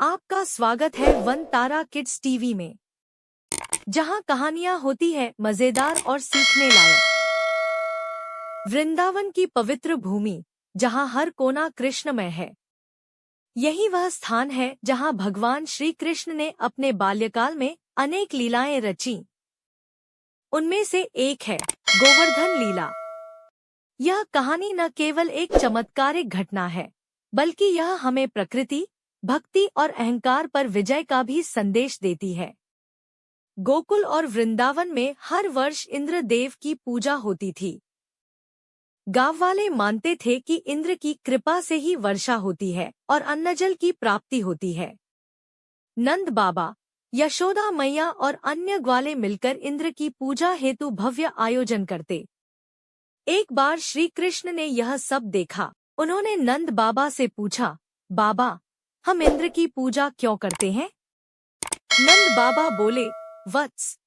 आपका स्वागत है वन तारा किड्स टीवी में, जहां कहानियां होती है मजेदार और सीखने लायक। वृंदावन की पवित्र भूमि, जहां हर कोना कृष्णमय है। यही वह स्थान है जहां भगवान श्री कृष्ण ने अपने बाल्यकाल में अनेक लीलाएं रची। उनमें से एक है गोवर्धन लीला। यह कहानी न केवल एक चमत्कारिक घटना है, बल्कि यह हमें प्रकृति, भक्ति और अहंकार पर विजय का भी संदेश देती है। गोकुल और वृंदावन में हर वर्ष इंद्र देव की पूजा होती थी। गांव वाले मानते थे कि इंद्र की कृपा से ही वर्षा होती है और अन्नजल की प्राप्ति होती है। नंद बाबा, यशोदा मैया और अन्य ग्वाले मिलकर इंद्र की पूजा हेतु भव्य आयोजन करते। एक बार श्री कृष्ण ने यह सब देखा। उन्होंने नंद बाबा से पूछा, बाबा, हम इंद्र की पूजा क्यों करते हैं? नंद बाबा बोले, वत्स,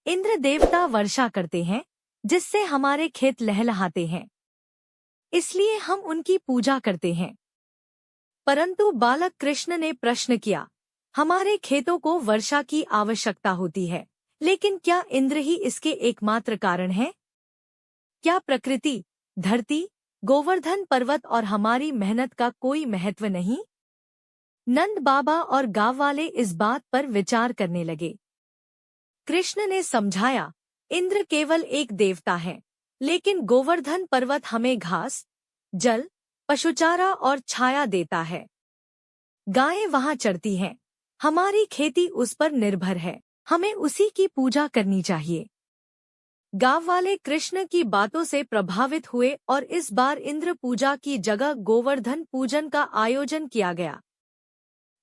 इंद्र देवता वर्षा करते हैं, जिससे हमारे खेत लहलहाते हैं, इसलिए हम उनकी पूजा करते हैं। परंतु बालक कृष्ण ने प्रश्न किया, हमारे खेतों को वर्षा की आवश्यकता होती है, लेकिन क्या इंद्र ही इसके एकमात्र कारण है? क्या प्रकृति, धरती, गोवर्धन पर्वत और हमारी मेहनत का कोई महत्व नहीं? नंद बाबा और गांव वाले इस बात पर विचार करने लगे। कृष्ण ने समझाया, इंद्र केवल एक देवता है, लेकिन गोवर्धन पर्वत हमें घास, जल, पशुचारा और छाया देता है। गायें वहां चरती हैं, हमारी खेती उस पर निर्भर है, हमें उसी की पूजा करनी चाहिए। गांव वाले कृष्ण की बातों से प्रभावित हुए और इस बार इंद्र पूजा की जगह गोवर्धन पूजन का आयोजन किया गया।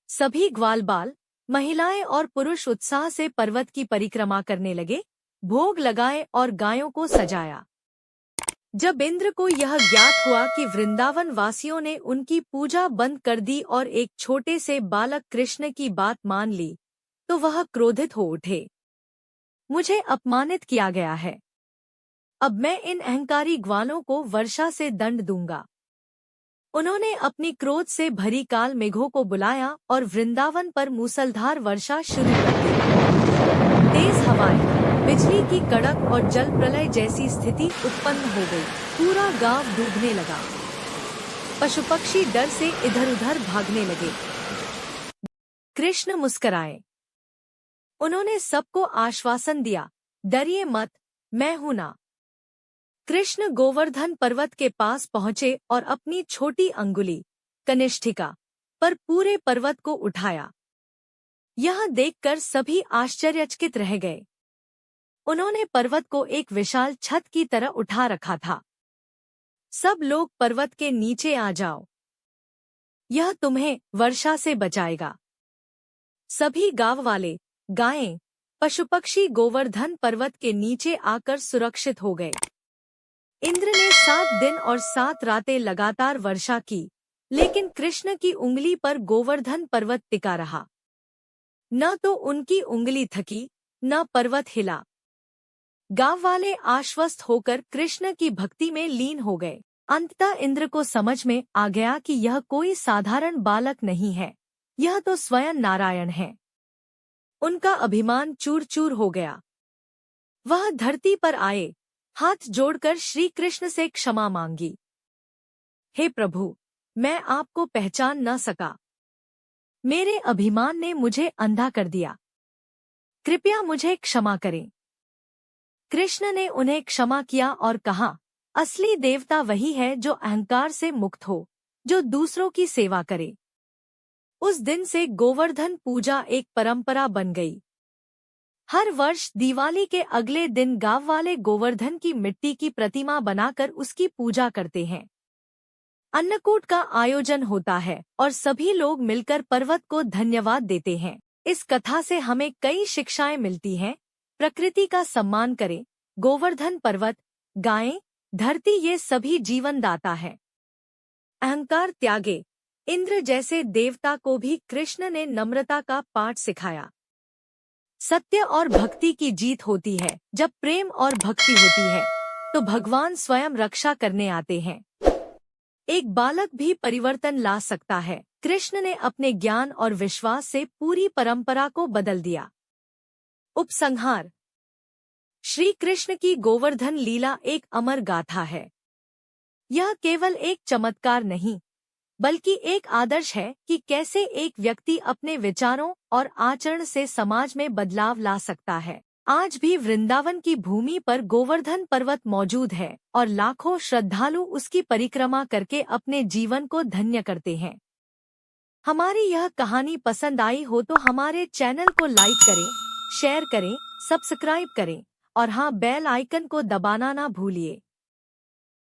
सभी ग्वालबाल, महिलाएं और पुरुष उत्साह से पर्वत की परिक्रमा करने लगे, भोग लगाए और गायों को सजाया। जब इंद्र को यह ज्ञात हुआ कि वृंदावन वासियों ने उनकी पूजा बंद कर दी और एक छोटे से बालक कृष्ण की बात मान ली, तो वह क्रोधित हो उठे। मुझे अपमानित किया गया है। अब मैं इन अहंकारी ग्वालों को वर्षा से दंड दूंगा। उन्होंने अपनी क्रोध से भरी काल मेघों को बुलाया और वृंदावन पर मूसलधार वर्षा शुरू कर दी। तेज हवाएं, बिजली की कड़क और जल प्रलय जैसी स्थिति उत्पन्न हो गई। पूरा गांव डूबने लगा। पशु पक्षी डर से इधर उधर भागने लगे। कृष्ण मुस्कुराए। उन्होंने सबको आश्वासन दिया, डरिए मत, मैं हूं ना। कृष्ण गोवर्धन पर्वत के पास पहुंचे और अपनी छोटी अंगुली, कनिष्ठिका, पर पूरे पर्वत को उठाया। यह देखकर सभी आश्चर्यचकित रह गए। उन्होंने पर्वत को एक विशाल छत की तरह उठा रखा था। सब लोग पर्वत के नीचे आ जाओ, यह तुम्हें वर्षा से बचाएगा। सभी गांव वाले, गायें, पशु पक्षी गोवर्धन पर्वत के नीचे आकर सुरक्षित हो गए। इंद्र ने 7 दिन और 7 रातें लगातार वर्षा की, लेकिन कृष्ण की उंगली पर गोवर्धन पर्वत टिका रहा। न तो उनकी उंगली थकी, न पर्वत हिला। गांव वाले आश्वस्त होकर कृष्ण की भक्ति में लीन हो गए। अंततः इंद्र को समझ में आ गया कि यह कोई साधारण बालक नहीं है, यह तो स्वयं नारायण है। उनका अभिमान चूर चूर हो गया। वह धरती पर आए, हाथ जोड़कर श्री कृष्ण से क्षमा मांगी। हे प्रभु, मैं आपको पहचान न सका। मेरे अभिमान ने मुझे अंधा कर दिया। कृपया मुझे क्षमा करें। कृष्ण ने उन्हें क्षमा किया और कहा, असली देवता वही है जो अहंकार से मुक्त हो, जो दूसरों की सेवा करे। उस दिन से गोवर्धन पूजा एक परंपरा बन गई। हर वर्ष दिवाली के अगले दिन गांव वाले गोवर्धन की मिट्टी की प्रतिमा बनाकर उसकी पूजा करते हैं। अन्नकूट का आयोजन होता है और सभी लोग मिलकर पर्वत को धन्यवाद देते हैं। इस कथा से हमें कई शिक्षाएं मिलती हैं। प्रकृति का सम्मान करें, गोवर्धन पर्वत, गायें, धरती, ये सभी जीवन दाता है। अहंकार त्यागे। इंद्र जैसे देवता को भी कृष्ण ने नम्रता का पाठ सिखाया। सत्य और भक्ति की जीत होती है। जब प्रेम और भक्ति होती है, तो भगवान स्वयं रक्षा करने आते हैं। एक बालक भी परिवर्तन ला सकता है। कृष्ण ने अपने ज्ञान और विश्वास से पूरी परंपरा को बदल दिया। उपसंहार। श्री कृष्ण की गोवर्धन लीला एक अमर गाथा है। यह केवल एक चमत्कार नहीं, बल्कि एक आदर्श है कि कैसे एक व्यक्ति अपने विचारों और आचरण से समाज में बदलाव ला सकता है। आज भी वृंदावन की भूमि पर गोवर्धन पर्वत मौजूद है और लाखों श्रद्धालु उसकी परिक्रमा करके अपने जीवन को धन्य करते हैं। हमारी यह कहानी पसंद आई हो तो हमारे चैनल को लाइक करें, शेयर करें, सब्सक्राइब करें और हाँ, बेल आइकन को दबाना ना भूलिए।